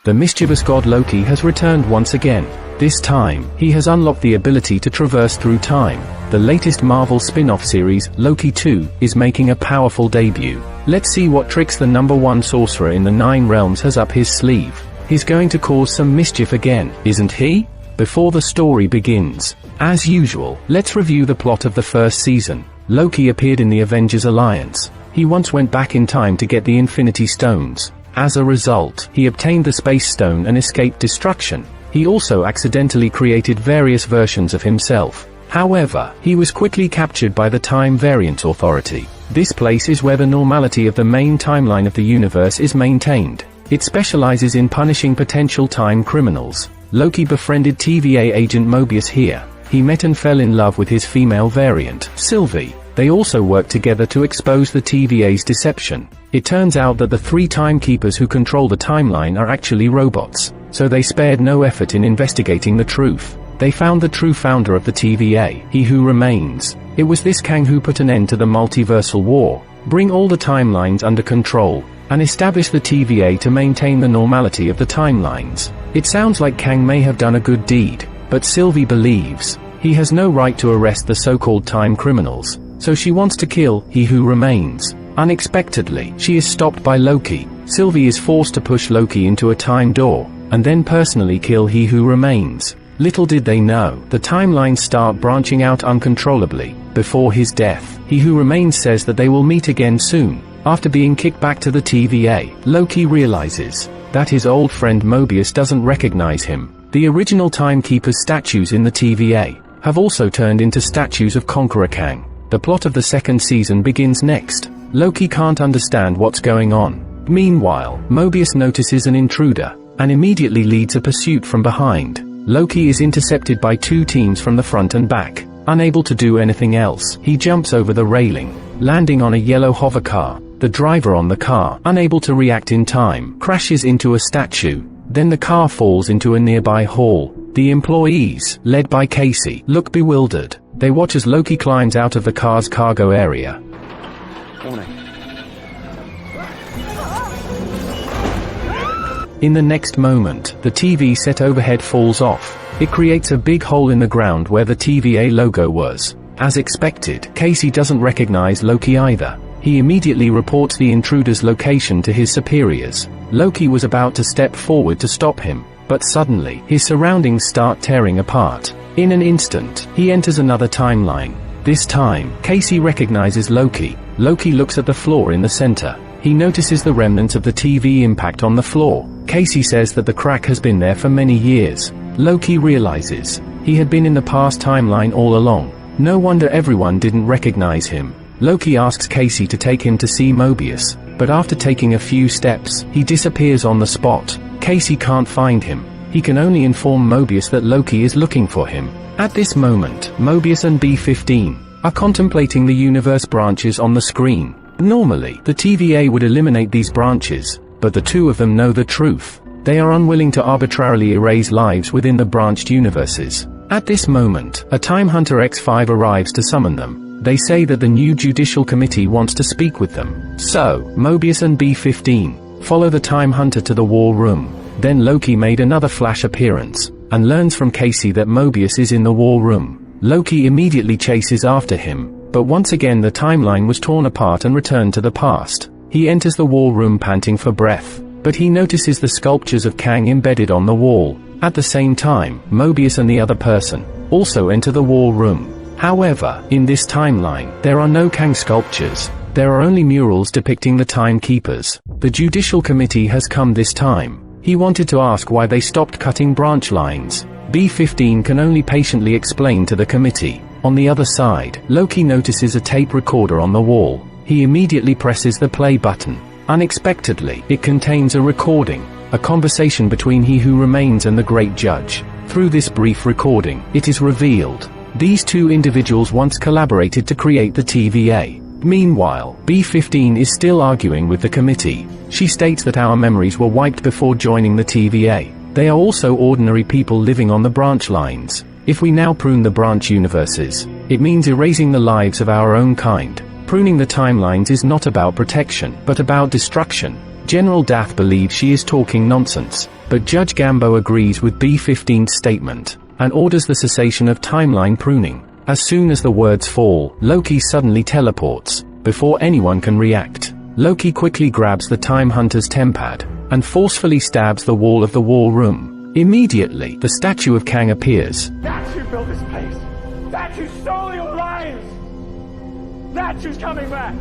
The mischievous god Loki has returned once again. This time, he has unlocked the ability to traverse through time. The latest Marvel spin-off series, Loki 2, is making a powerful debut. Let's see what tricks the #1 sorcerer in the 9 realms has up his sleeve. He's going to cause some mischief again, isn't he? Before the story begins, as usual, let's review the plot of the first season. Loki appeared in the Avengers Alliance. He once went back in time to get the Infinity Stones. As a result, he obtained the Space Stone and escaped destruction. He also accidentally created various versions of himself. However, he was quickly captured by the Time Variance Authority. This place is where the normality of the main timeline of the universe is maintained. It specializes in punishing potential time criminals. Loki befriended TVA agent Mobius here. He met and fell in love with his female variant, Sylvie. They also worked together to expose the TVA's deception. It turns out that the 3 timekeepers who control the timeline are actually robots, so they spared no effort in investigating the truth. They found the true founder of the TVA, He Who Remains. It was this Kang who put an end to the multiversal war, bring all the timelines under control, and establish the TVA to maintain the normality of the timelines. It sounds like Kang may have done a good deed, but Sylvie believes he has no right to arrest the so-called time criminals, so she wants to kill He Who Remains. Unexpectedly, she is stopped by Loki. Sylvie is forced to push Loki into a time door, and then personally kill He Who Remains. Little did they know, the timelines start branching out uncontrollably. Before his death, He Who Remains says that they will meet again soon. After being kicked back to the TVA, Loki realizes that his old friend Mobius doesn't recognize him. The original Timekeeper's statues in the TVA have also turned into statues of Conqueror Kang. The plot of the second season begins next. Loki can't understand what's going on. Meanwhile, Mobius notices an intruder, and immediately leads a pursuit from behind. Loki is intercepted by 2 teams from the front and back. Unable to do anything else, he jumps over the railing, landing on a yellow hover car. The driver on the car, unable to react in time, crashes into a statue. Then the car falls into a nearby hall. The employees, led by Casey, look bewildered. They watch as Loki climbs out of the car's cargo area. In the next moment, the TV set overhead falls off. It creates a big hole in the ground where the TVA logo was. As expected, Casey doesn't recognize Loki either. He immediately reports the intruder's location to his superiors. Loki was about to step forward to stop him, but suddenly, his surroundings start tearing apart. In an instant, he enters another timeline. This time, Casey recognizes Loki. Loki looks at the floor in the center. He notices the remnants of the TV impact on the floor. Casey says that the crack has been there for many years. Loki realizes he had been in the past timeline all along. No wonder everyone didn't recognize him. Loki asks Casey to take him to see Mobius, but after taking a few steps, he disappears on the spot. Casey can't find him. He can only inform Mobius that Loki is looking for him. At this moment, Mobius and B-15 are contemplating the universe branches on the screen. Normally, the TVA would eliminate these branches, but the 2 of them know the truth. They are unwilling to arbitrarily erase lives within the branched universes. At this moment, a Time Hunter X5 arrives to summon them. They say that the new Judicial Committee wants to speak with them. So, Mobius and B-15 follow the Time Hunter to the war room. Then Loki made another flash appearance, and learns from Casey that Mobius is in the war room. Loki immediately chases after him, but once again the timeline was torn apart and returned to the past. He enters the war room panting for breath, but he notices the sculptures of Kang embedded on the wall. At the same time, Mobius and the other person also enter the war room. However, in this timeline, there are no Kang sculptures. There are only murals depicting the Timekeepers. The Judicial Committee has come this time. He wanted to ask why they stopped cutting branch lines. B-15 can only patiently explain to the committee. On the other side, Loki notices a tape recorder on the wall. He immediately presses the play button. Unexpectedly, it contains a recording, a conversation between He Who Remains and the Great Judge. Through this brief recording, it is revealed these 2 individuals once collaborated to create the TVA. Meanwhile, B-15 is still arguing with the committee. She states that our memories were wiped before joining the TVA. They are also ordinary people living on the branch lines. If we now prune the branch universes, it means erasing the lives of our own kind. Pruning the timelines is not about protection, but about destruction. General Dath believes she is talking nonsense, but Judge Gambo agrees with B-15's statement, and orders the cessation of timeline pruning. As soon as the words fall, Loki suddenly teleports. Before anyone can react, Loki quickly grabs the Time Hunter's tempad, and forcefully stabs the wall of the war room. Immediately, the statue of Kang appears. That's who built this place! That's who stole your lives! That's who's coming back!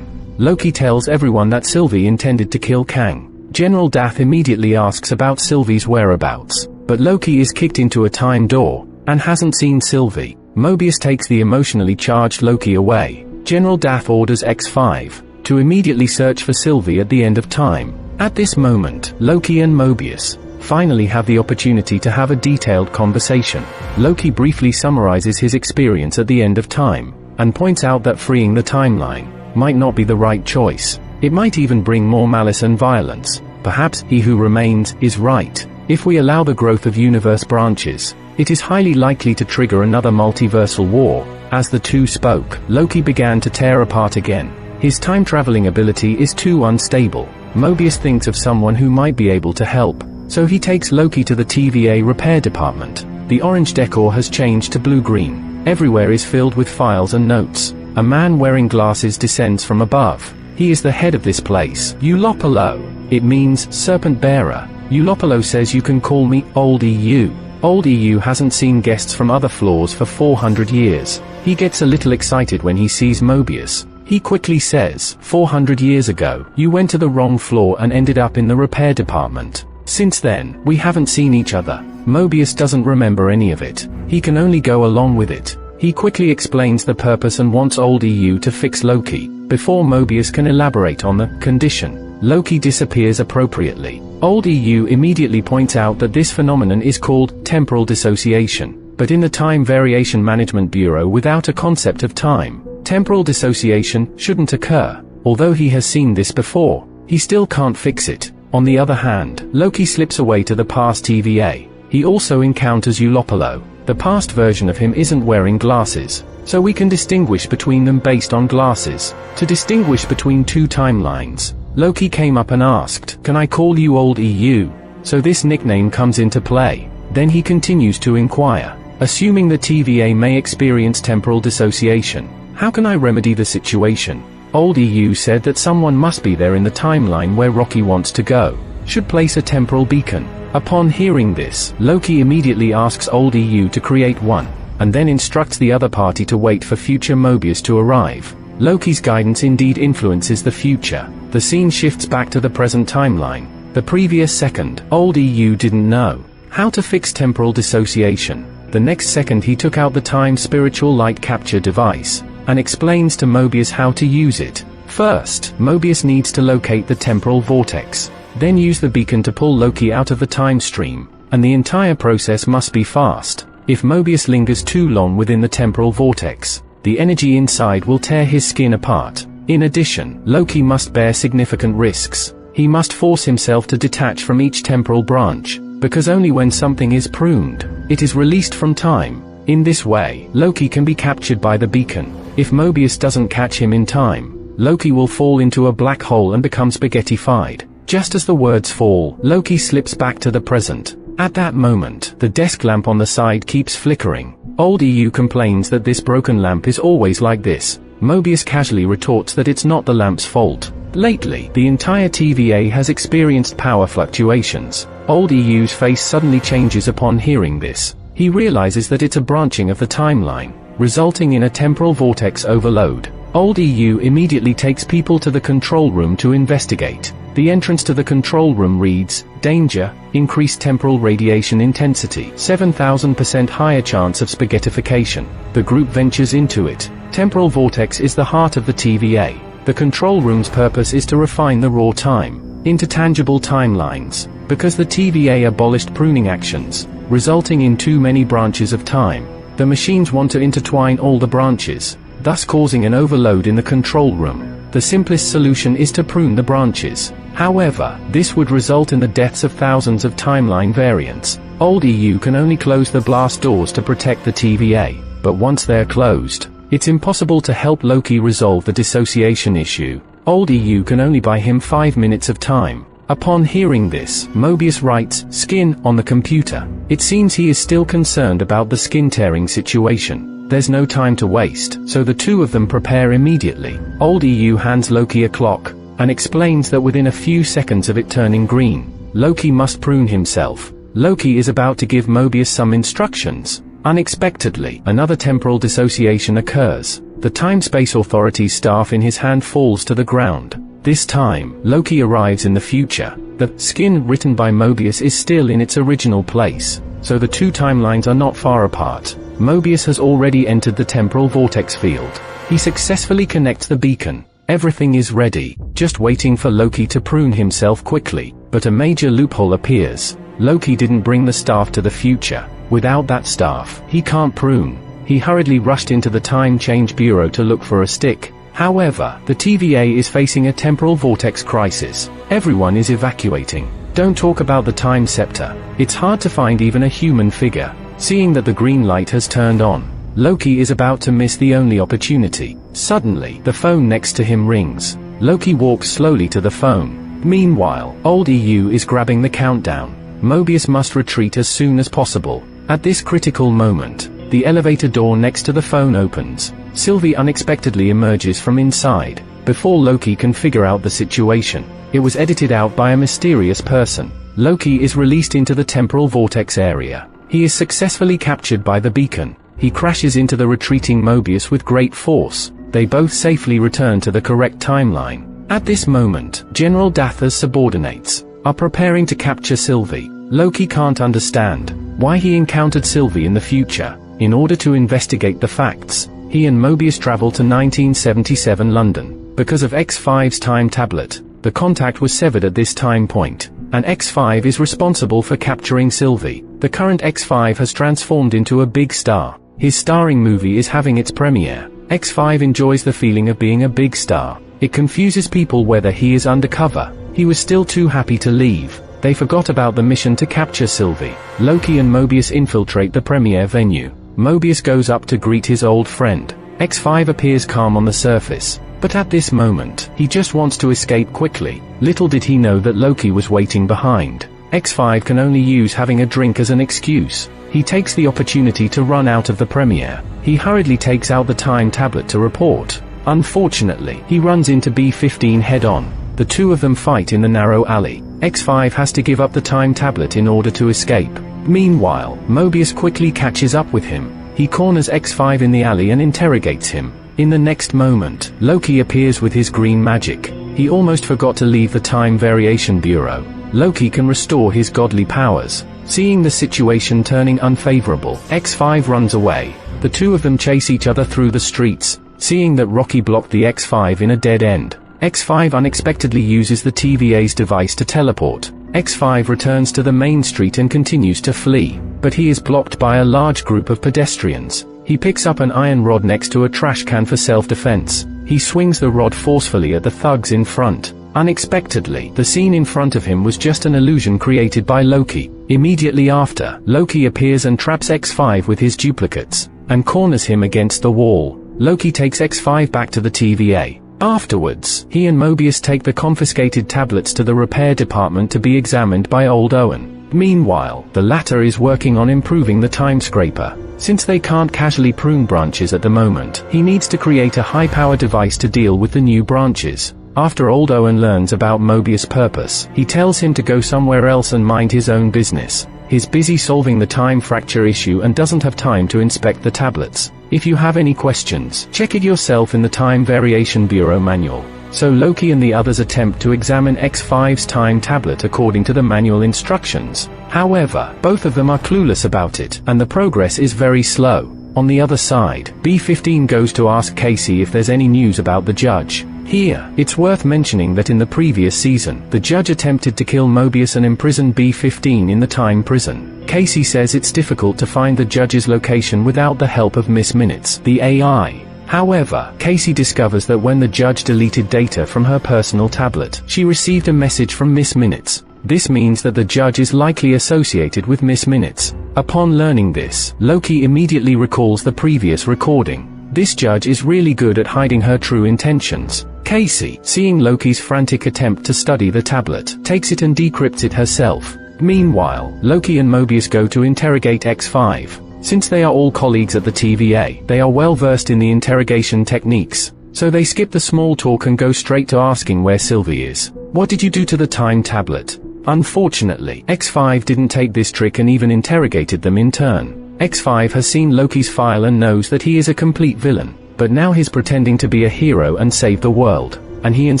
Loki tells everyone that Sylvie intended to kill Kang. General Dath immediately asks about Sylvie's whereabouts, but Loki is kicked into a time door, and hasn't seen Sylvie. Mobius takes the emotionally charged Loki away. General Dath orders X5 to immediately search for Sylvie at the end of time. At this moment, Loki and Mobius finally have the opportunity to have a detailed conversation. Loki briefly summarizes his experience at the end of time, and points out that freeing the timeline might not be the right choice. It might even bring more malice and violence. Perhaps he who remains is right. If we allow the growth of universe branches, it is highly likely to trigger another multiversal war. As the two spoke, Loki began to tear apart again. His time-traveling ability is too unstable. Mobius thinks of someone who might be able to help, so he takes Loki to the TVA repair department. The orange decor has changed to blue-green. Everywhere is filled with files and notes. A man wearing glasses descends from above. He is the head of this place. Eulopolo. It means serpent bearer. Eulopolo says you can call me Old EU. Old EU hasn't seen guests from other floors for 400 years. He gets a little excited when he sees Mobius. He quickly says, 400 years ago, you went to the wrong floor and ended up in the repair department. Since then, we haven't seen each other. Mobius doesn't remember any of it. He can only go along with it. He quickly explains the purpose and wants Old EU to fix Loki. Before Mobius can elaborate on the condition, Loki disappears appropriately. Old EU immediately points out that this phenomenon is called temporal dissociation, but in the Time Variation Management Bureau, without a concept of time, temporal dissociation shouldn't occur. Although he has seen this before, he still can't fix it. On the other hand, Loki slips away to the past TVA. He also encounters Eulopolo. The past version of him isn't wearing glasses, so we can distinguish between them based on glasses. To distinguish between two timelines, Loki came up and asked, "Can I call you Old EU?" So this nickname comes into play. Then he continues to inquire, assuming the TVA may experience temporal dissociation. How can I remedy the situation? Old EU said that someone must be there in the timeline where Rocky wants to go. Should place a temporal beacon. Upon hearing this, Loki immediately asks Old EU to create one, and then instructs the other party to wait for future Mobius to arrive. Loki's guidance indeed influences the future. The scene shifts back to the present timeline. The previous second, Old EU didn't know how to fix temporal dissociation. The next second he took out the time spiritual light capture device, and explains to Mobius how to use it. First, Mobius needs to locate the temporal vortex, then use the beacon to pull Loki out of the time stream, and the entire process must be fast. If Mobius lingers too long within the temporal vortex, the energy inside will tear his skin apart. In addition, Loki must bear significant risks. He must force himself to detach from each temporal branch, because only when something is pruned, it is released from time. In this way, Loki can be captured by the beacon. If Mobius doesn't catch him in time, Loki will fall into a black hole and become spaghettified. Just as the words fall, Loki slips back to the present. At that moment, the desk lamp on the side keeps flickering. Old EU complains that this broken lamp is always like this. Mobius casually retorts that it's not the lamp's fault. Lately, the entire TVA has experienced power fluctuations. Old EU's face suddenly changes upon hearing this. He realizes that it's a branching of the timeline, resulting in a temporal vortex overload. Old EU immediately takes people to the control room to investigate. The entrance to the control room reads, "Danger, increased temporal radiation intensity, 7,000% higher chance of spaghettification." The group ventures into it. Temporal vortex is the heart of the TVA. The control room's purpose is to refine the raw time into tangible timelines, because the TVA abolished pruning actions, resulting in too many branches of time. The machines want to intertwine all the branches, thus causing an overload in the control room. The simplest solution is to prune the branches. However, this would result in the deaths of thousands of timeline variants. Old EU can only close the blast doors to protect the TVA, but once they're closed, it's impossible to help Loki resolve the dissociation issue. Old EU can only buy him 5 minutes of time. Upon hearing this, Mobius writes, "Skin," on the computer. It seems he is still concerned about the skin-tearing situation. There's no time to waste, so the two of them prepare immediately. Old EU hands Loki a clock, and explains that within a few seconds of it turning green, Loki must prune himself. Loki is about to give Mobius some instructions. Unexpectedly, another temporal dissociation occurs. The Time-Space Authority's staff in his hand falls to the ground. This time, Loki arrives in the future. The skin written by Mobius is still in its original place, so the two timelines are not far apart. Mobius has already entered the temporal vortex field. He successfully connects the beacon. Everything is ready, just waiting for Loki to prune himself quickly, but a major loophole appears. Loki didn't bring the staff to the future. Without that staff, he can't prune. He hurriedly rushed into the Time Change Bureau to look for a stick. However, the TVA is facing a temporal vortex crisis. Everyone is evacuating. Don't talk about the Time Scepter. It's hard to find even a human figure. Seeing that the green light has turned on, Loki is about to miss the only opportunity. Suddenly, the phone next to him rings. Loki walks slowly to the phone. Meanwhile, old EU is grabbing the countdown. Mobius must retreat as soon as possible. At this critical moment, the elevator door next to the phone opens. Sylvie unexpectedly emerges from inside. Before Loki can figure out the situation, it was edited out by a mysterious person. Loki is released into the temporal vortex area. He is successfully captured by the beacon. He crashes into the retreating Mobius with great force. They both safely return to the correct timeline. At this moment, General Datha's subordinates are preparing to capture Sylvie. Loki can't understand why he encountered Sylvie in the future. In order to investigate the facts, he and Mobius travel to 1977 London. Because of X5's time tablet, the contact was severed at this time point, and X5 is responsible for capturing Sylvie. The current X5 has transformed into a big star. His starring movie is having its premiere. X5 enjoys the feeling of being a big star. It confuses people whether he is undercover. He was still too happy to leave. They forgot about the mission to capture Sylvie. Loki and Mobius infiltrate the premiere venue. Mobius goes up to greet his old friend. X5 appears calm on the surface, but at this moment, he just wants to escape quickly. Little did he know that Loki was waiting behind. X5 can only use having a drink as an excuse. He takes the opportunity to run out of the premiere. He hurriedly takes out the time tablet to report. Unfortunately, he runs into B-15 head-on. The two of them fight in the narrow alley. X5 has to give up the time tablet in order to escape. Meanwhile, Mobius quickly catches up with him. He corners X5 in the alley and interrogates him. In the next moment, Loki appears with his green magic. He almost forgot to leave the Time Variation Bureau. Loki can restore his godly powers. Seeing the situation turning unfavorable, X5 runs away. The two of them chase each other through the streets. Seeing that Rocky blocked the X5 in a dead end, X5 unexpectedly uses the TVA's device to teleport. X5 returns to the main street and continues to flee, but he is blocked by a large group of pedestrians. He picks up an iron rod next to a trash can for self-defense. He swings the rod forcefully at the thugs in front. Unexpectedly, the scene in front of him was just an illusion created by Loki. Immediately after, Loki appears and traps X5 with his duplicates, and corners him against the wall. Loki takes X5 back to the TVA. Afterwards, he and Mobius take the confiscated tablets to the repair department to be examined by Old Owen. Meanwhile, the latter is working on improving the time scraper. Since they can't casually prune branches at the moment, he needs to create a high-power device to deal with the new branches. After Old Owen learns about Mobius' purpose, he tells him to go somewhere else and mind his own business. He's busy solving the time fracture issue and doesn't have time to inspect the tablets. If you have any questions, check it yourself in the Time Variation Bureau manual. So Loki and the others attempt to examine X5's time tablet according to the manual instructions. However, both of them are clueless about it, and the progress is very slow. On the other side, B-15 goes to ask Casey if there's any news about the judge. Here, it's worth mentioning that in the previous season, the judge attempted to kill Mobius and imprison B-15 in the time prison. Casey says it's difficult to find the judge's location without the help of Miss Minutes, the AI. However, Casey discovers that when the judge deleted data from her personal tablet, she received a message from Miss Minutes. This means that the judge is likely associated with Miss Minutes. Upon learning this, Loki immediately recalls the previous recording. This judge is really good at hiding her true intentions. Casey, seeing Loki's frantic attempt to study the tablet, takes it and decrypts it herself. Meanwhile, Loki and Mobius go to interrogate X5. Since they are all colleagues at the TVA, they are well versed in the interrogation techniques. So they skip the small talk and go straight to asking where Sylvie is. What did you do to the time tablet? Unfortunately, X5 didn't take this trick and even interrogated them in turn. X5 has seen Loki's file and knows that he is a complete villain. But now he's pretending to be a hero and save the world. And he and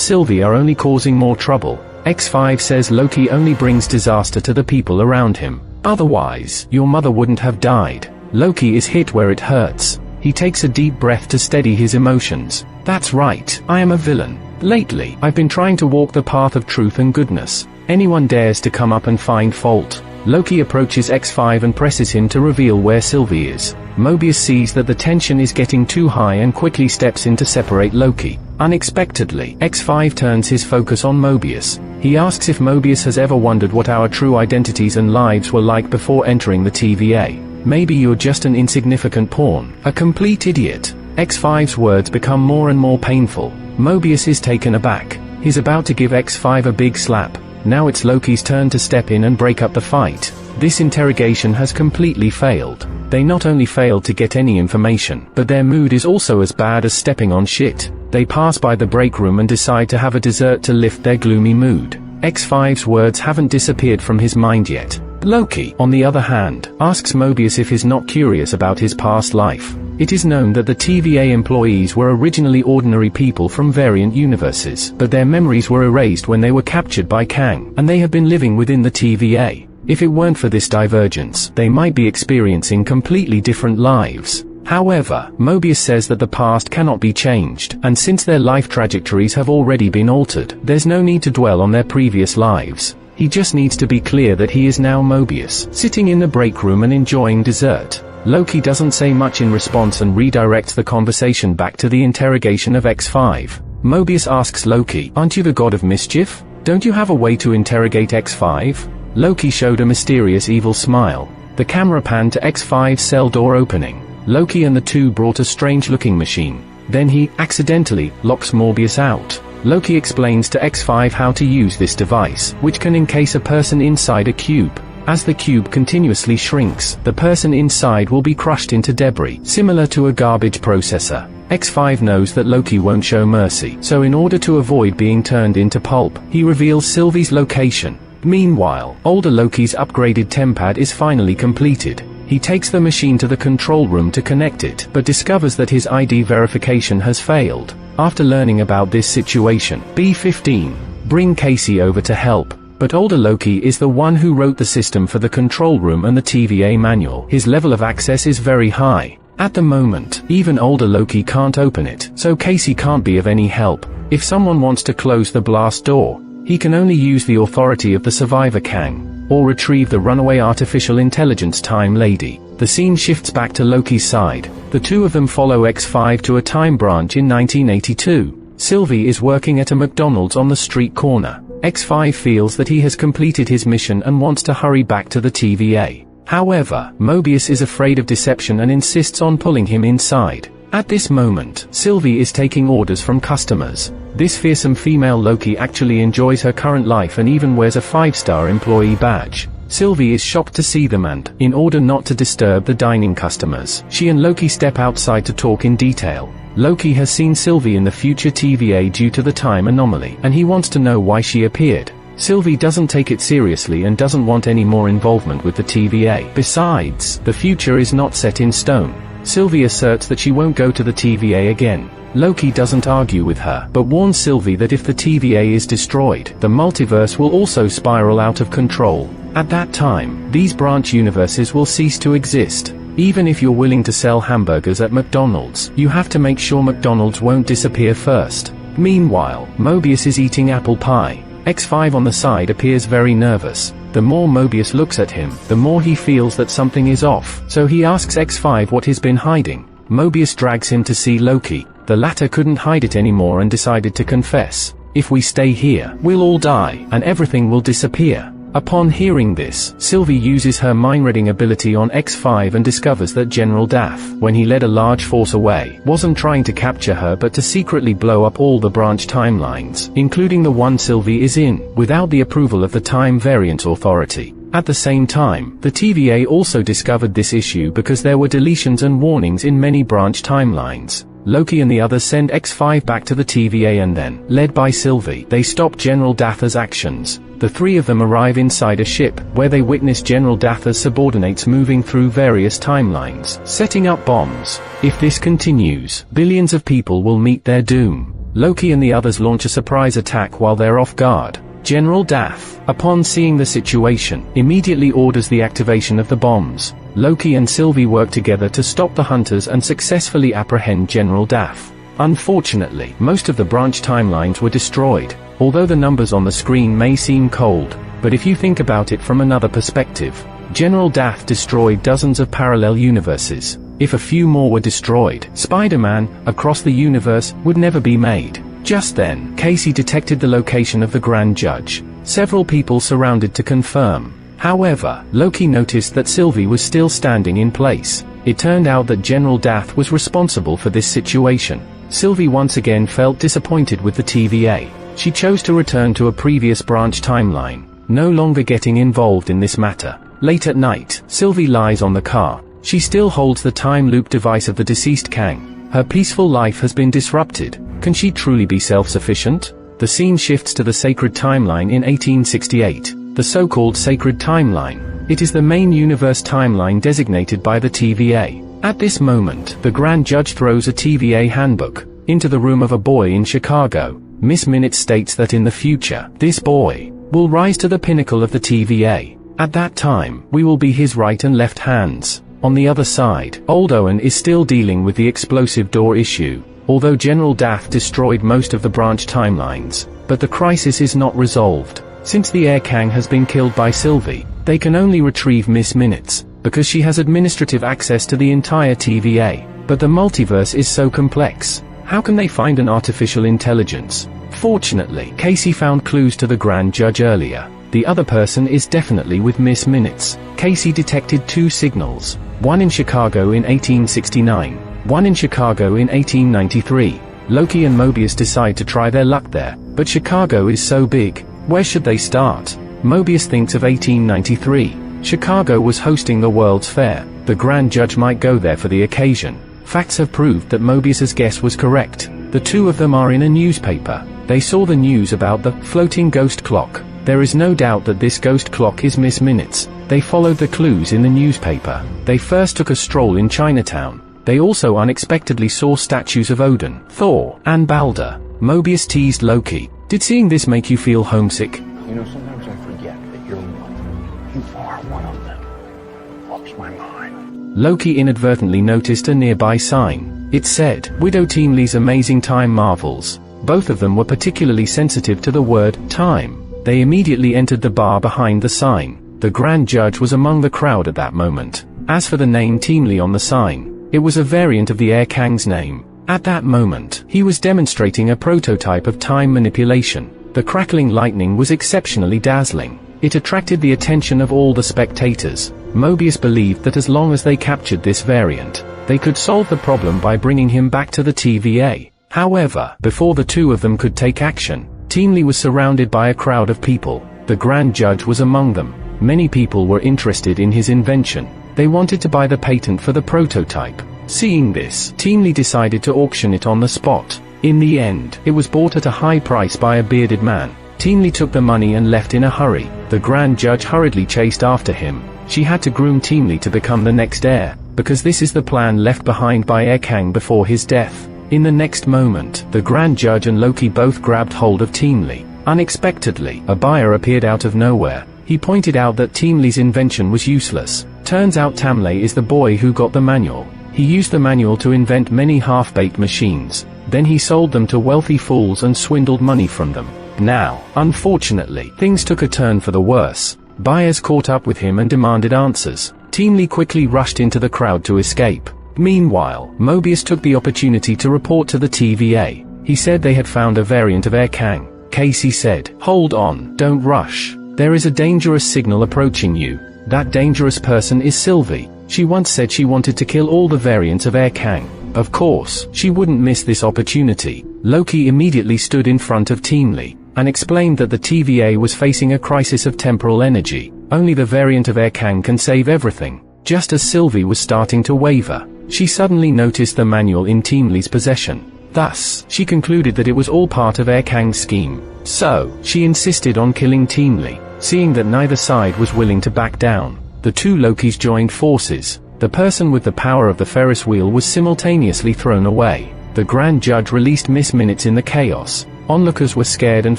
Sylvie are only causing more trouble. X5 says Loki only brings disaster to the people around him. Otherwise, your mother wouldn't have died. Loki is hit where it hurts. He takes a deep breath to steady his emotions. That's right, I am a villain. Lately, I've been trying to walk the path of truth and goodness. Anyone dares to come up and find fault. Loki approaches X5 and presses him to reveal where Sylvie is. Mobius sees that the tension is getting too high and quickly steps in to separate Loki. Unexpectedly, X5 turns his focus on Mobius. He asks if Mobius has ever wondered what our true identities and lives were like before entering the TVA. Maybe you're just an insignificant pawn, a complete idiot. X5's words become more and more painful. Mobius is taken aback. He's about to give X5 a big slap. Now it's Loki's turn to step in and break up the fight. This interrogation has completely failed. They not only failed to get any information, but their mood is also as bad as stepping on shit. They pass by the break room and decide to have a dessert to lift their gloomy mood. X5's words haven't disappeared from his mind yet. Loki, on the other hand, asks Mobius if he's not curious about his past life. It is known that the TVA employees were originally ordinary people from variant universes, but their memories were erased when they were captured by Kang, and they have been living within the TVA. If it weren't for this divergence, they might be experiencing completely different lives. However, Mobius says that the past cannot be changed, and since their life trajectories have already been altered, there's no need to dwell on their previous lives. He just needs to be clear that he is now Mobius, sitting in the break room and enjoying dessert. Loki doesn't say much in response and redirects the conversation back to the interrogation of X5. Mobius asks Loki, "Aren't you the god of mischief? Don't you have a way to interrogate X5? Loki showed a mysterious evil smile. The camera panned to X5's cell door opening. Loki and the two brought a strange-looking machine. Then he, accidentally, locks Mobius out. Loki explains to X5 how to use this device, which can encase a person inside a cube. As the cube continuously shrinks, the person inside will be crushed into debris, similar to a garbage processor. X5 knows that Loki won't show mercy, so in order to avoid being turned into pulp, he reveals Sylvie's location. Meanwhile, older Loki's upgraded tempad is finally completed. He takes the machine to the control room to connect it, but discovers that his ID verification has failed. After learning about this situation, B-15 bring Casey over to help. But older Loki is the one who wrote the system for the control room and the TVA manual. His level of access is very high. At the moment, even older Loki can't open it, so Casey can't be of any help. If someone wants to close the blast door, he can only use the authority of the survivor Kang, or retrieve the runaway artificial intelligence time lady. The scene shifts back to Loki's side. The two of them follow X5 to a time branch in 1982. Sylvie is working at a McDonald's on the street corner. X5 feels that he has completed his mission and wants to hurry back to the TVA. However, Mobius is afraid of deception and insists on pulling him inside. At this moment, Sylvie is taking orders from customers. This fearsome female Loki actually enjoys her current life and even wears a 5-star employee badge. Sylvie is shocked to see them and, in order not to disturb the dining customers, she and Loki step outside to talk in detail. Loki has seen Sylvie in the future TVA due to the time anomaly, and he wants to know why she appeared. Sylvie doesn't take it seriously and doesn't want any more involvement with the TVA. Besides, the future is not set in stone. Sylvie asserts that she won't go to the TVA again. Loki doesn't argue with her, but warns Sylvie that if the TVA is destroyed, the multiverse will also spiral out of control. At that time, these branch universes will cease to exist. Even if you're willing to sell hamburgers at McDonald's, you have to make sure McDonald's won't disappear first. Meanwhile, Mobius is eating apple pie. X5 on the side appears very nervous. The more Mobius looks at him, the more he feels that something is off, so he asks X5 what he's been hiding. Mobius drags him to see Loki. The latter couldn't hide it anymore and decided to confess. If we stay here, we'll all die, and everything will disappear. Upon hearing this, Sylvie uses her mind-reading ability on X5 and discovers that General Daff, when he led a large force away, wasn't trying to capture her but to secretly blow up all the branch timelines, including the one Sylvie is in, without the approval of the Time Variant Authority. At the same time, the TVA also discovered this issue because there were deletions and warnings in many branch timelines. Loki and the others send X5 back to the TVA and then, led by Sylvie, they stop General Dath's actions. The three of them arrive inside a ship, where they witness General Dath's subordinates moving through various timelines, setting up bombs. If this continues, billions of people will meet their doom. Loki and the others launch a surprise attack while they're off guard. General Dath, upon seeing the situation, immediately orders the activation of the bombs. Loki and Sylvie work together to stop the hunters and successfully apprehend General Dath. Unfortunately, most of the branch timelines were destroyed. Although the numbers on the screen may seem cold, but if you think about it from another perspective, General Dath destroyed dozens of parallel universes. If a few more were destroyed, Spider-Man, across the universe, would never be made. Just then, Casey detected the location of the Grand Judge. Several people surrounded to confirm. However, Loki noticed that Sylvie was still standing in place. It turned out that General Dath was responsible for this situation. Sylvie once again felt disappointed with the TVA. She chose to return to a previous branch timeline, no longer getting involved in this matter. Late at night, Sylvie lies on the car. She still holds the time loop device of the deceased Kang. Her peaceful life has been disrupted. Can she truly be self-sufficient? The scene shifts to the sacred timeline in 1868, the so-called sacred timeline. It is the main universe timeline designated by the TVA. At this moment, the Grand Judge throws a TVA handbook into the room of a boy in Chicago. Miss Minutes states that in the future, this boy will rise to the pinnacle of the TVA. At that time, we will be his right and left hands. On the other side, Old Owen is still dealing with the explosive door issue. Although General Dath destroyed most of the branch timelines, but the crisis is not resolved. Since the Air Kang has been killed by Sylvie, they can only retrieve Miss Minutes, because she has administrative access to the entire TVA. But the multiverse is so complex. How can they find an artificial intelligence? Fortunately, Casey found clues to the Grand Judge earlier. The other person is definitely with Miss Minutes. Casey detected two signals, one in Chicago in 1869. One in Chicago in 1893. Loki and Mobius decide to try their luck there, but Chicago is so big, where should they start? Mobius thinks of 1893. Chicago was hosting the World's Fair. The Grand Judge might go there for the occasion. Facts have proved that Mobius's guess was correct. The two of them are in a newspaper. They saw the news about the floating ghost clock. There is no doubt that this ghost clock is Miss Minutes. They followed the clues in the newspaper. They first took a stroll in Chinatown. They also unexpectedly saw statues of Odin, Thor, and Balder. Mobius teased Loki. Did seeing this make you feel homesick? You know, sometimes I forget that you're one. You are one of them. Blows my mind. Loki inadvertently noticed a nearby sign. It said, Widow Teamley's Amazing Time Marvels. Both of them were particularly sensitive to the word, time. They immediately entered the bar behind the sign. The Grand Judge was among the crowd at that moment. As for the name Teamley on the sign, it was a variant of the Air Kang's name. At that moment, he was demonstrating a prototype of time manipulation. The crackling lightning was exceptionally dazzling. It attracted the attention of all the spectators. Mobius believed that as long as they captured this variant, they could solve the problem by bringing him back to the TVA. However, before the two of them could take action, Teamley was surrounded by a crowd of people. The Grand Judge was among them. Many people were interested in his invention. They wanted to buy the patent for the prototype. Seeing this, Teamley decided to auction it on the spot. In the end, it was bought at a high price by a bearded man. Teamley took the money and left in a hurry. The Grand Judge hurriedly chased after him. She had to groom Teamley to become the next heir, because this is the plan left behind by Air Kang before his death. In the next moment, the Grand Judge and Loki both grabbed hold of Teamley. Unexpectedly, a buyer appeared out of nowhere. He pointed out that Teamley's invention was useless. Turns out Tamley is the boy who got the manual. He used the manual to invent many half-baked machines. Then he sold them to wealthy fools and swindled money from them. Now, unfortunately, things took a turn for the worse. Buyers caught up with him and demanded answers. Teamley quickly rushed into the crowd to escape. Meanwhile, Mobius took the opportunity to report to the TVA. He said they had found a variant of Air Kang. Casey said, "Hold on, don't rush. There is a dangerous signal approaching you. That dangerous person is Sylvie. She once said she wanted to kill all the variants of Air Kang. Of course, she wouldn't miss this opportunity. Loki immediately stood in front of Team Lee and explained that the TVA was facing a crisis of temporal energy. Only the variant of Air Kang can save everything. Just as Sylvie was starting to waver, she suddenly noticed the manual in Team Lee's possession. Thus, she concluded that it was all part of Air Kang's scheme. So, she insisted on killing Team Lee. Seeing that neither side was willing to back down, the two Lokis joined forces. The person with the power of the Ferris wheel was simultaneously thrown away. The Grand Judge released Miss Minutes in the chaos. Onlookers were scared and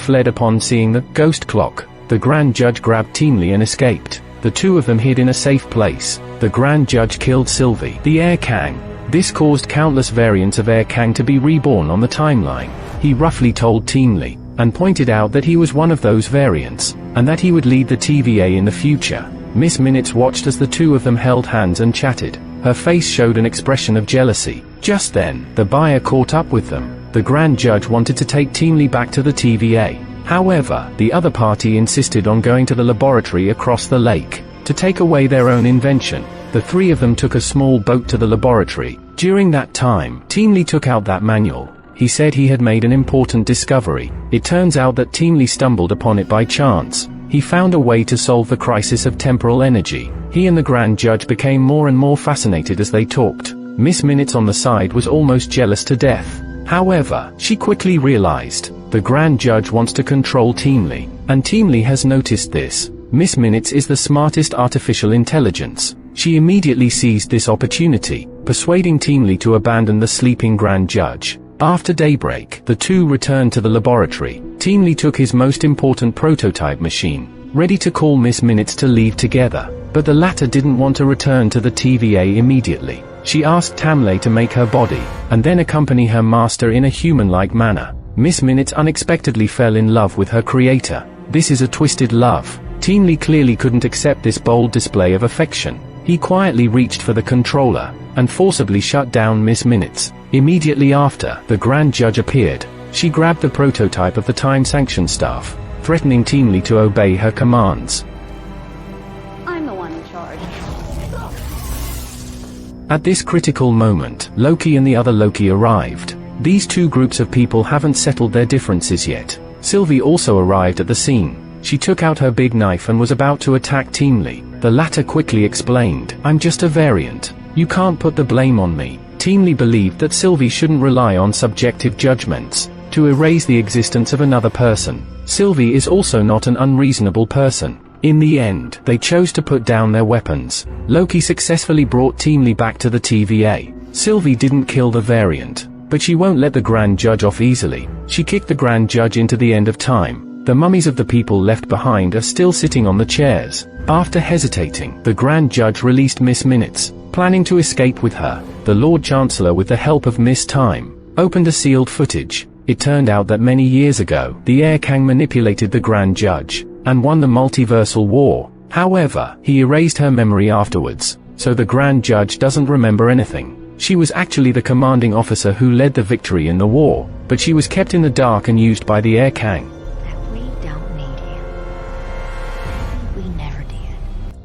fled upon seeing the ghost clock. The Grand Judge grabbed Team Lee and escaped. The two of them hid in a safe place. The Grand Judge killed Sylvie, the Air Kang. This caused countless variants of Air Kang to be reborn on the timeline. He roughly told Team Lee, and pointed out that he was one of those variants, and that he would lead the TVA in the future. Miss Minutes watched as the two of them held hands and chatted. Her face showed an expression of jealousy. Just then, the buyer caught up with them. The Grand Judge wanted to take Team Lee back to the TVA. However, the other party insisted on going to the laboratory across the lake to take away their own invention. The three of them took a small boat to the laboratory. During that time, Team Lee took out that manual. He said he had made an important discovery. It turns out that Team Lee stumbled upon it by chance. He found a way to solve the crisis of temporal energy. He and the Grand Judge became more and more fascinated as they talked. Miss Minutes on the side was almost jealous to death. However, she quickly realized, the Grand Judge wants to control Team Lee, and Team Lee has noticed this. Miss Minutes is the smartest artificial intelligence. She immediately seized this opportunity, persuading Team Lee to abandon the sleeping Grand Judge. After daybreak, the two returned to the laboratory. Team Lee took his most important prototype machine, ready to call Miss Minutes to leave together. But the latter didn't want to return to the TVA immediately. She asked Tamlay to make her body, and then accompany her master in a human-like manner. Miss Minutes unexpectedly fell in love with her creator. This is a twisted love. Team Lee clearly couldn't accept this bold display of affection. He quietly reached for the controller, and forcibly shut down Miss Minutes. Immediately after, the Grand Judge appeared. She grabbed the prototype of the Time Sanction staff, threatening Team Lee to obey her commands. I'm the one in charge. At this critical moment, Loki and the other Loki arrived. These two groups of people haven't settled their differences yet. Sylvie also arrived at the scene. She took out her big knife and was about to attack Team Lee. The latter quickly explained, "I'm just a variant. You can't put the blame on me." Team Lee believed that Sylvie shouldn't rely on subjective judgments to erase the existence of another person. Sylvie is also not an unreasonable person. In the end, they chose to put down their weapons. Loki successfully brought Team Lee back to the TVA. Sylvie didn't kill the variant, but she won't let the Grand Judge off easily. She kicked the Grand Judge into the end of time. The mummies of the people left behind are still sitting on the chairs. After hesitating, the Grand Judge released Miss Minutes, planning to escape with her. The Lord Chancellor, with the help of Miss Time, opened a sealed footage. It turned out that many years ago, the Air Kang manipulated the Grand Judge and won the multiversal war. However, he erased her memory afterwards, so the Grand Judge doesn't remember anything. She was actually the commanding officer who led the victory in the war, but she was kept in the dark and used by the Air Kang.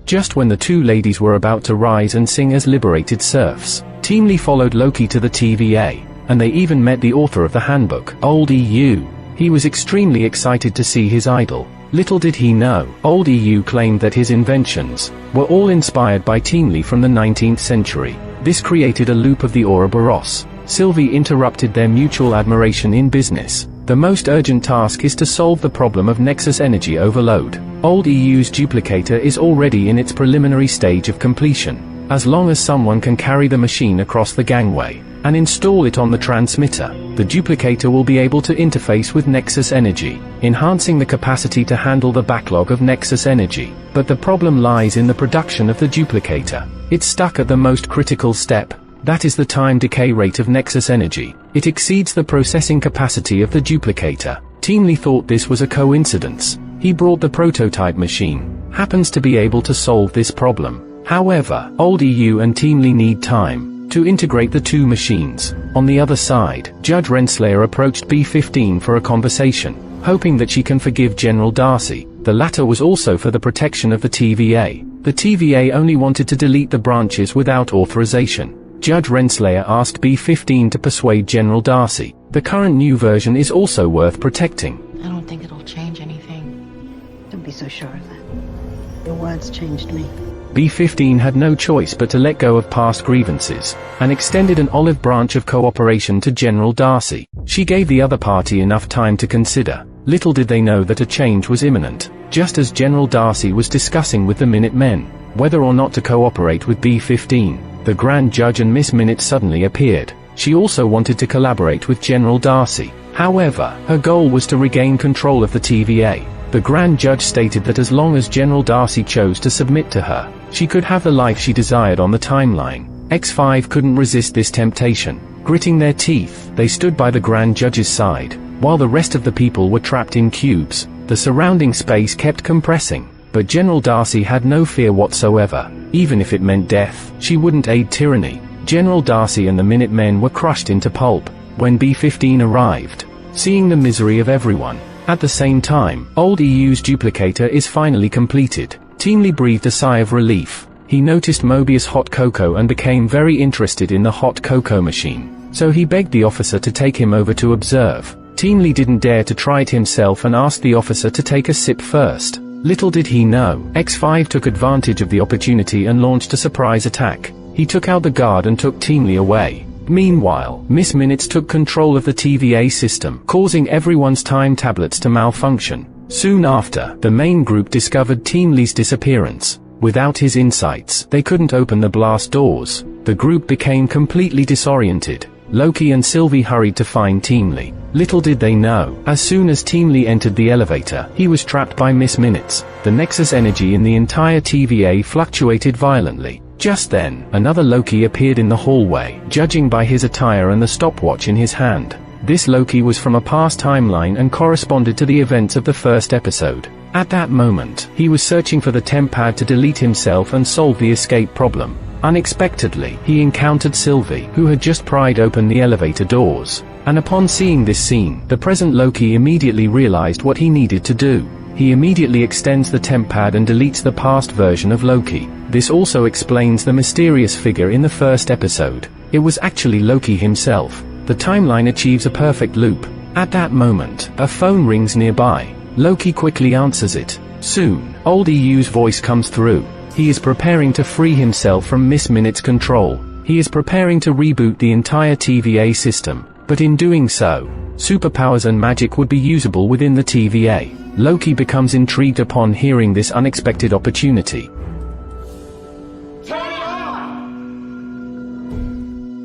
Just when the two ladies were about to rise and sing as liberated serfs, Team Lee followed Loki to the TVA, and they even met the author of the handbook, Old EU. He was extremely excited to see his idol. Little did he know, Old EU claimed that his inventions were all inspired by Team Lee from the 19th century. This created a loop of the Ouroboros. Sylvie interrupted their mutual admiration in business. The most urgent task is to solve the problem of Nexus energy overload. Old EU's duplicator is already in its preliminary stage of completion. As long as someone can carry the machine across the gangway and install it on the transmitter, the duplicator will be able to interface with Nexus energy, enhancing the capacity to handle the backlog of Nexus energy. But the problem lies in the production of the duplicator. It's stuck at the most critical step. That is the time decay rate of Nexus energy. It exceeds the processing capacity of the duplicator. Team Lee thought this was a coincidence. He brought the prototype machine. Happens to be able to solve this problem. However, Old EU and Team Lee need time to integrate the two machines. On the other side, Judge Renslayer approached B-15 for a conversation, hoping that she can forgive General Darcy. The latter was also for the protection of the TVA. The TVA only wanted to delete the branches without authorization. Judge Renslayer asked B-15 to persuade General Darcy. The current new version is also worth protecting. I don't think it'll change anything. Don't be so sure of that. Your words changed me. B-15 had no choice but to let go of past grievances, and extended an olive branch of cooperation to General Darcy. She gave the other party enough time to consider. Little did they know that a change was imminent, just as General Darcy was discussing with the Minutemen whether or not to cooperate with B-15. The Grand Judge and Miss Minute suddenly appeared. She also wanted to collaborate with General Darcy. However, her goal was to regain control of the TVA. The Grand Judge stated that as long as General Darcy chose to submit to her, she could have the life she desired on the timeline. X5 couldn't resist this temptation. Gritting their teeth, they stood by the Grand Judge's side, while the rest of the people were trapped in cubes. The surrounding space kept compressing, but General Darcy had no fear whatsoever. Even if it meant death, she wouldn't aid tyranny. General Darcy and the Minutemen were crushed into pulp when B-15 arrived, seeing the misery of everyone. At the same time, old EU's duplicator is finally completed. Teamly breathed a sigh of relief. He noticed Mobius' hot cocoa and became very interested in the hot cocoa machine. So he begged the officer to take him over to observe. Teamly didn't dare to try it himself and asked the officer to take a sip first. Little did he know, X5 took advantage of the opportunity and launched a surprise attack. He took out the guard and took Teamly away. Meanwhile, Miss Minutes took control of the TVA system, causing everyone's time tablets to malfunction. Soon after, the main group discovered Teamly's disappearance. Without his insights, they couldn't open the blast doors. The group became completely disoriented. Loki and Sylvie hurried to find Teamly. Little did they know, as soon as Teamly entered the elevator, he was trapped by Miss Minutes. The Nexus energy in the entire TVA fluctuated violently. Just then, another Loki appeared in the hallway, judging by his attire and the stopwatch in his hand. This Loki was from a past timeline and corresponded to the events of the first episode. At that moment, he was searching for the temp pad to delete himself and solve the escape problem. Unexpectedly, he encountered Sylvie, who had just pried open the elevator doors. And upon seeing this scene, the present Loki immediately realized what he needed to do. He immediately extends the temp pad and deletes the past version of Loki. This also explains the mysterious figure in the first episode. It was actually Loki himself. The timeline achieves a perfect loop. At that moment, a phone rings nearby. Loki quickly answers it. Soon, old EU's voice comes through. He is preparing to free himself from Miss Minute's control. He is preparing to reboot the entire TVA system. But in doing so, superpowers and magic would be usable within the TVA. Loki becomes intrigued upon hearing this unexpected opportunity.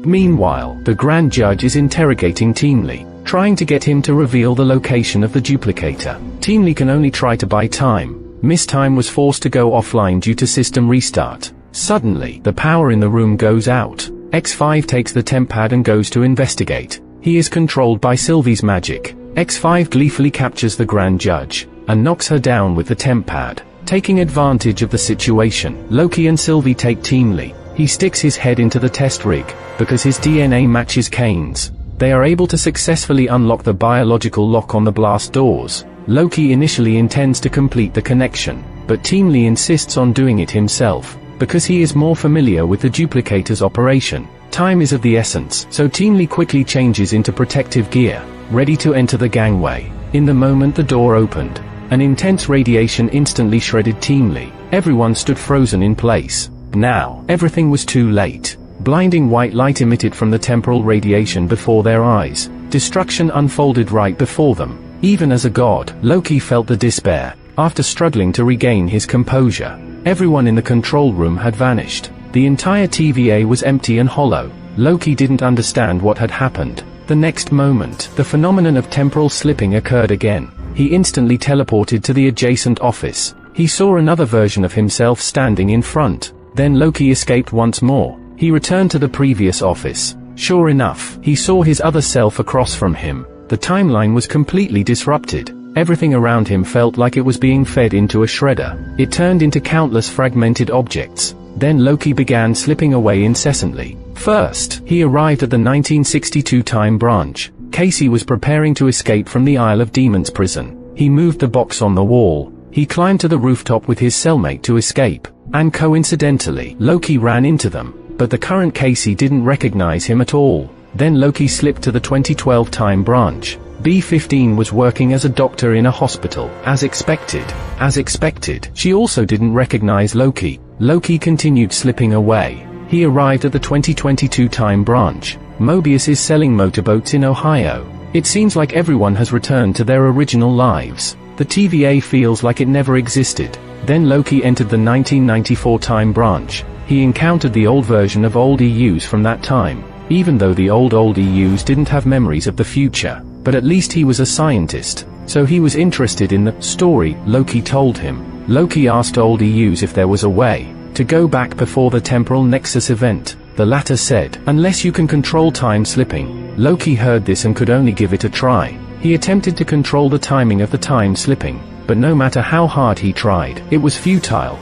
Meanwhile, the Grand Judge is interrogating Teamly, trying to get him to reveal the location of the duplicator. Teamly can only try to buy time. Miss Time was forced to go offline due to system restart. Suddenly, the power in the room goes out. X5 takes the temp pad and goes to investigate. He is controlled by Sylvie's magic. X5 gleefully captures the Grand Judge, and knocks her down with the temp pad. Taking advantage of the situation, Loki and Sylvie take Teamly. He sticks his head into the test rig, because his DNA matches Kane's. They are able to successfully unlock the biological lock on the blast doors. Loki initially intends to complete the connection, but Teamly insists on doing it himself, because he is more familiar with the duplicator's operation. Time is of the essence, so Teamly quickly changes into protective gear, ready to enter the gangway. In the moment the door opened, an intense radiation instantly shredded Teamly. Everyone stood frozen in place. Now, everything was too late. Blinding white light emitted from the temporal radiation before their eyes. Destruction unfolded right before them. Even as a god, Loki felt the despair. After struggling to regain his composure, everyone in the control room had vanished. The entire TVA was empty and hollow. Loki didn't understand what had happened. The next moment, the phenomenon of temporal slipping occurred again. He instantly teleported to the adjacent office. He saw another version of himself standing in front. Then Loki escaped once more. He returned to the previous office. Sure enough, he saw his other self across from him. The timeline was completely disrupted. Everything around him felt like it was being fed into a shredder. It turned into countless fragmented objects. Then Loki began slipping away incessantly. First, he arrived at the 1962 time branch. Casey was preparing to escape from the Isle of Demons prison. He moved the box on the wall. He climbed to the rooftop with his cellmate to escape, and coincidentally, Loki ran into them, but the current Casey didn't recognize him at all. Then Loki slipped to the 2012 time branch. B-15 was working as a doctor in a hospital, as expected. She also didn't recognize Loki. Loki continued slipping away. He arrived at the 2022 time branch. Mobius is selling motorboats in Ohio. It seems like everyone has returned to their original lives. The TVA feels like it never existed. Then Loki entered the 1994 time branch. He encountered the old version of old EUs from that time. Even though the old EUs didn't have memories of the future, but at least he was a scientist, so he was interested in the story Loki told him. Loki asked old EUs if there was a way to go back before the temporal nexus event. The latter said, unless you can control time slipping. Loki heard this and could only give it a try. He attempted to control the timing of the time slipping, but no matter how hard he tried, it was futile.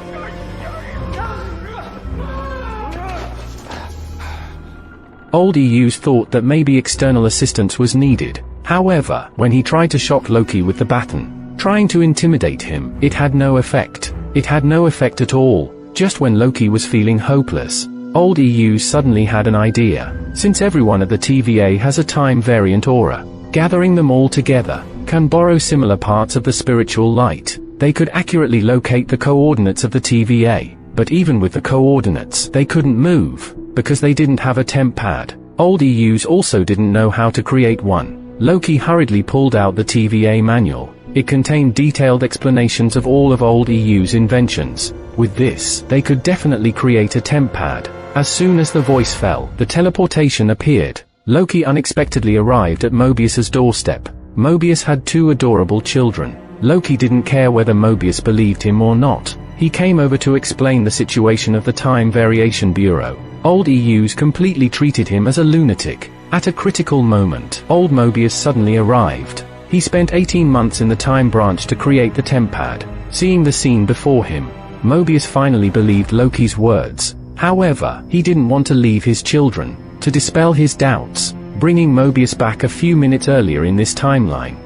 Old EUs thought that maybe external assistance was needed. However, when he tried to shock Loki with the baton, trying to intimidate him, it had no effect. It had no effect at all. Just when Loki was feeling hopeless, old EUs suddenly had an idea. Since everyone at the TVA has a time variant aura, gathering them all together can borrow similar parts of the spiritual light. They could accurately locate the coordinates of the TVA, but even with the coordinates, they couldn't move, because they didn't have a temp pad. Old EUs also didn't know how to create one. Loki hurriedly pulled out the TVA manual. It contained detailed explanations of all of old EU's inventions. With this, they could definitely create a temp pad. As soon as the voice fell, the teleportation appeared. Loki unexpectedly arrived at Mobius's doorstep. Mobius had 2 adorable children. Loki didn't care whether Mobius believed him or not. He came over to explain the situation of the Time Variation Bureau. Old EUs completely treated him as a lunatic. At a critical moment, old Mobius suddenly arrived. He spent 18 months in the time branch to create the temp pad. Seeing the scene before him, Mobius finally believed Loki's words. However, he didn't want to leave his children. To dispel his doubts, bringing Mobius back a few minutes earlier in this timeline.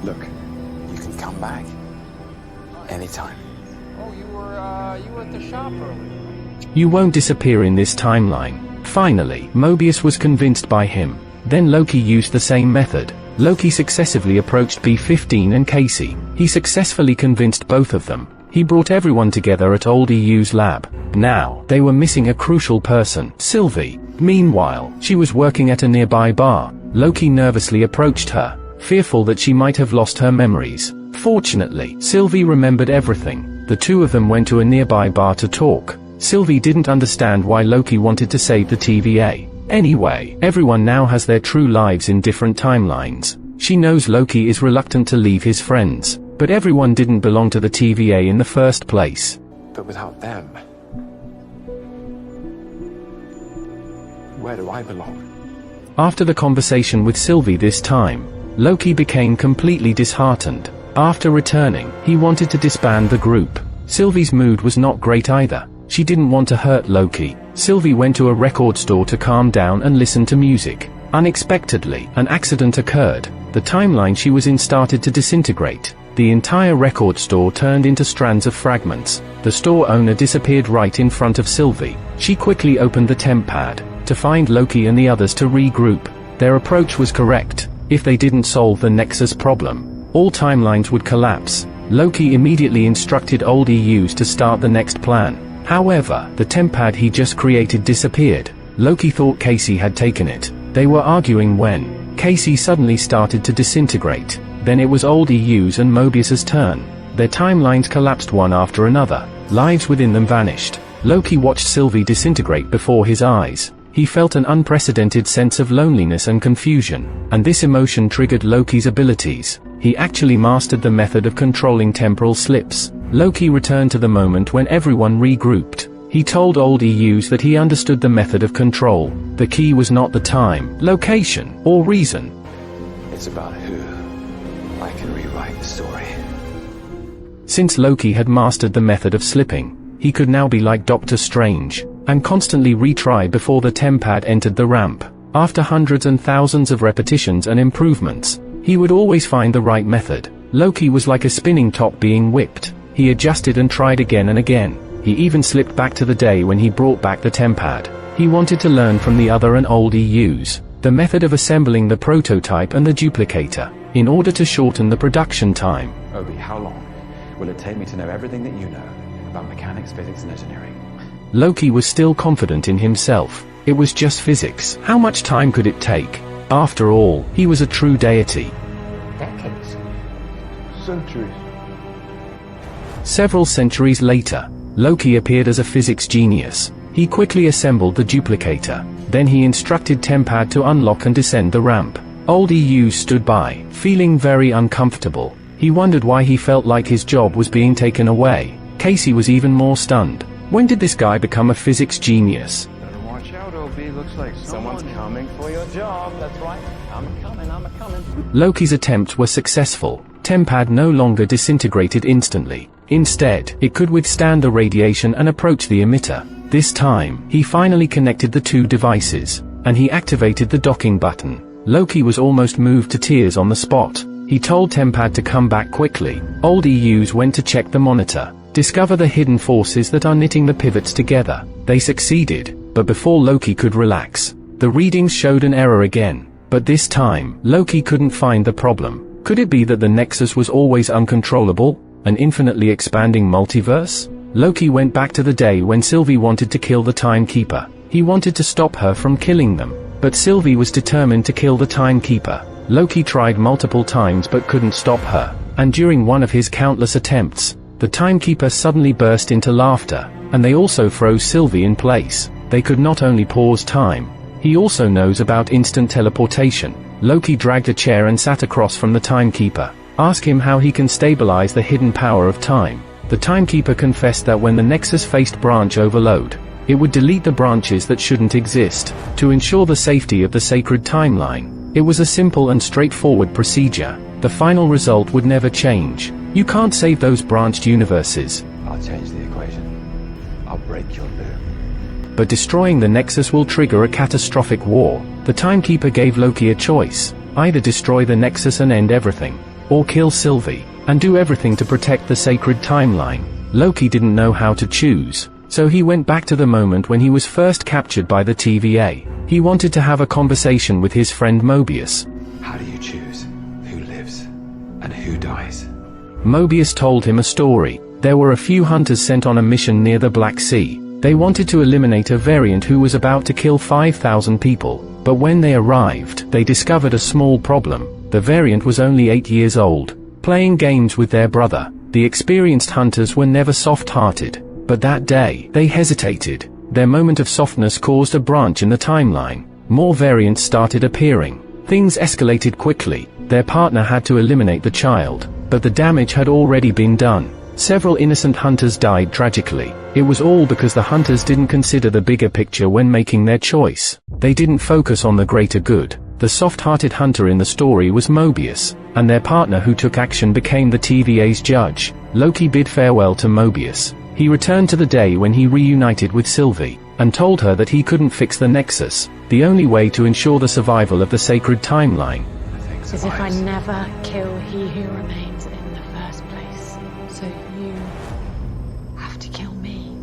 Look, you can come back anytime. Oh, you were at the shop earlier. You won't disappear in this timeline. Finally, Mobius was convinced by him. Then Loki used the same method. Loki successively approached B-15 and Casey. He successfully convinced both of them. He brought everyone together at old EU's lab. Now, they were missing a crucial person, Sylvie. Meanwhile, she was working at a nearby bar. Loki nervously approached her, fearful that she might have lost her memories. Fortunately, Sylvie remembered everything. The two of them went to a nearby bar to talk. Sylvie didn't understand why Loki wanted to save the TVA. Anyway, everyone now has their true lives in different timelines. She knows Loki is reluctant to leave his friends, but everyone didn't belong to the TVA in the first place. But without them, where do I belong? After the conversation with Sylvie this time, Loki became completely disheartened. After returning, he wanted to disband the group. Sylvie's mood was not great either. She didn't want to hurt Loki. Sylvie went to a record store to calm down and listen to music. Unexpectedly, an accident occurred. The timeline she was in started to disintegrate. The entire record store turned into strands of fragments. The store owner disappeared right in front of Sylvie. She quickly opened the temp pad to find Loki and the others to regroup. Their approach was correct. If they didn't solve the Nexus problem, all timelines would collapse. Loki immediately instructed old EUs to start the next plan. However, the temp pad he just created disappeared. Loki thought Casey had taken it. They were arguing when Casey suddenly started to disintegrate. Then it was old EU's and Mobius's turn. Their timelines collapsed one after another. Lives within them vanished. Loki watched Sylvie disintegrate before his eyes. He felt an unprecedented sense of loneliness and confusion, and this emotion triggered Loki's abilities. He actually mastered the method of controlling temporal slips. Loki returned to the moment when everyone regrouped. He told old EUs that he understood the method of control. The key was not the time, location, or reason. It's about who. I can rewrite the story. Since Loki had mastered the method of slipping, he could now be like Doctor Strange, and constantly retry before the temp pad entered the ramp. After hundreds and thousands of repetitions and improvements, he would always find the right method. Loki was like a spinning top being whipped. He adjusted and tried again and again. He even slipped back to the day when he brought back the tempad. He wanted to learn from the other and old EUs, the method of assembling the prototype and the duplicator, in order to shorten the production time. Obi, how long will it take me to know everything that you know about mechanics, physics, and engineering? Loki was still confident in himself. It was just physics. How much time could it take? After all, he was a true deity. Decades. Centuries. Several centuries later, Loki appeared as a physics genius. He quickly assembled the duplicator. Then he instructed Tempad to unlock and descend the ramp. Old EU stood by, feeling very uncomfortable. He wondered why he felt like his job was being taken away. Casey was even more stunned. When did this guy become a physics genius? Better watch out, Obi. Looks like Someone's coming for your job. That's right. I'm a-coming. Loki's attempts were successful. Tempad no longer disintegrated instantly. Instead, it could withstand the radiation and approach the emitter. This time, he finally connected the two devices, and he activated the docking button. Loki was almost moved to tears on the spot. He told Tempad to come back quickly. Old EUs went to check the monitor, discover the hidden forces that are knitting the pivots together. They succeeded, but before Loki could relax, the readings showed an error again. But this time, Loki couldn't find the problem. Could it be that the Nexus was always uncontrollable? An infinitely expanding multiverse? Loki went back to the day when Sylvie wanted to kill the Timekeeper. He wanted to stop her from killing them, but Sylvie was determined to kill the Timekeeper. Loki tried multiple times but couldn't stop her, and during one of his countless attempts, the Timekeeper suddenly burst into laughter, and they also froze Sylvie in place. They could not only pause time, he also knows about instant teleportation. Loki dragged a chair and sat across from the Timekeeper. Ask him how he can stabilize the hidden power of time. The Timekeeper confessed that when the Nexus faced branch overload, it would delete the branches that shouldn't exist, to ensure the safety of the sacred timeline. It was a simple and straightforward procedure. The final result would never change. You can't save those branched universes. I'll change the equation. I'll break your loop. But destroying the Nexus will trigger a catastrophic war. The Timekeeper gave Loki a choice. Either destroy the Nexus and end everything, or kill Sylvie, and do everything to protect the sacred timeline. Loki didn't know how to choose, so he went back to the moment when he was first captured by the TVA. He wanted to have a conversation with his friend Mobius. How do you choose who lives and who dies? Mobius told him a story. There were a few hunters sent on a mission near the Black Sea. They wanted to eliminate a variant who was about to kill 5,000 people, but when they arrived, they discovered a small problem. The variant was only 8 years old, playing games with their brother. The experienced hunters were never soft-hearted, but that day, they hesitated. Their moment of softness caused a branch in the timeline. More variants started appearing. Things escalated quickly. Their partner had to eliminate the child, but the damage had already been done. Several innocent hunters died tragically. It was all because the hunters didn't consider the bigger picture when making their choice. They didn't focus on the greater good. The soft-hearted hunter in the story was Mobius, and their partner who took action became the TVA's judge. Loki bid farewell to Mobius. He returned to the day when he reunited with Sylvie, and told her that he couldn't fix the Nexus. The only way to ensure the survival of the sacred timeline As if I never kill he who remains in the first place. So you have to kill me.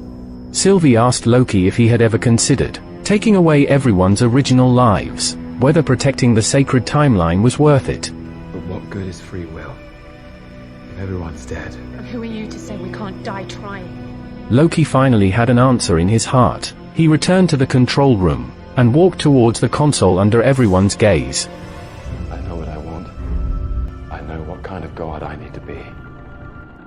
Sylvie asked Loki if he had ever considered taking away everyone's original lives, whether protecting the sacred timeline was worth it. But what good is free will if everyone's dead? And who are you to say we can't die trying? Loki finally had an answer in his heart. He returned to the control room, and walked towards the console under everyone's gaze. I know what I want. I know what kind of god I need to be.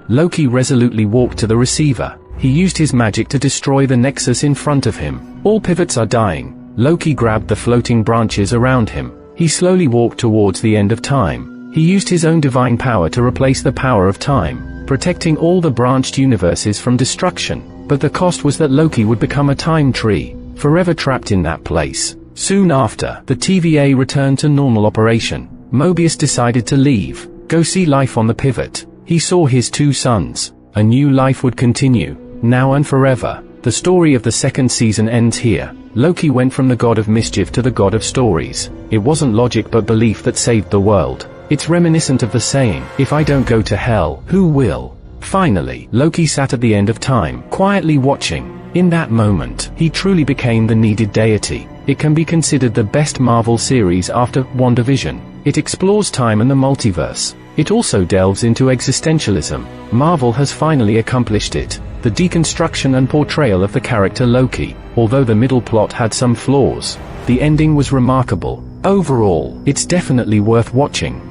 Loki resolutely walked to the receiver. He used his magic to destroy the Nexus in front of him. All pivots are dying. Loki grabbed the floating branches around him. He slowly walked towards the end of time. He used his own divine power to replace the power of time, protecting all the branched universes from destruction. But the cost was that Loki would become a time tree, forever trapped in that place. Soon after, the TVA returned to normal operation. Mobius decided to leave, go see life on the pivot. He saw his two sons. A new life would continue, now and forever. The story of the second season ends here. Loki went from the god of mischief to the god of stories. It wasn't logic but belief that saved the world. It's reminiscent of the saying, if I don't go to hell, who will? Finally, Loki sat at the end of time, quietly watching. In that moment, he truly became the needed deity. It can be considered the best Marvel series after WandaVision. It explores time and the multiverse. It also delves into existentialism. Marvel has finally accomplished it. The deconstruction and portrayal of the character Loki. Although the middle plot had some flaws, the ending was remarkable. Overall, it's definitely worth watching.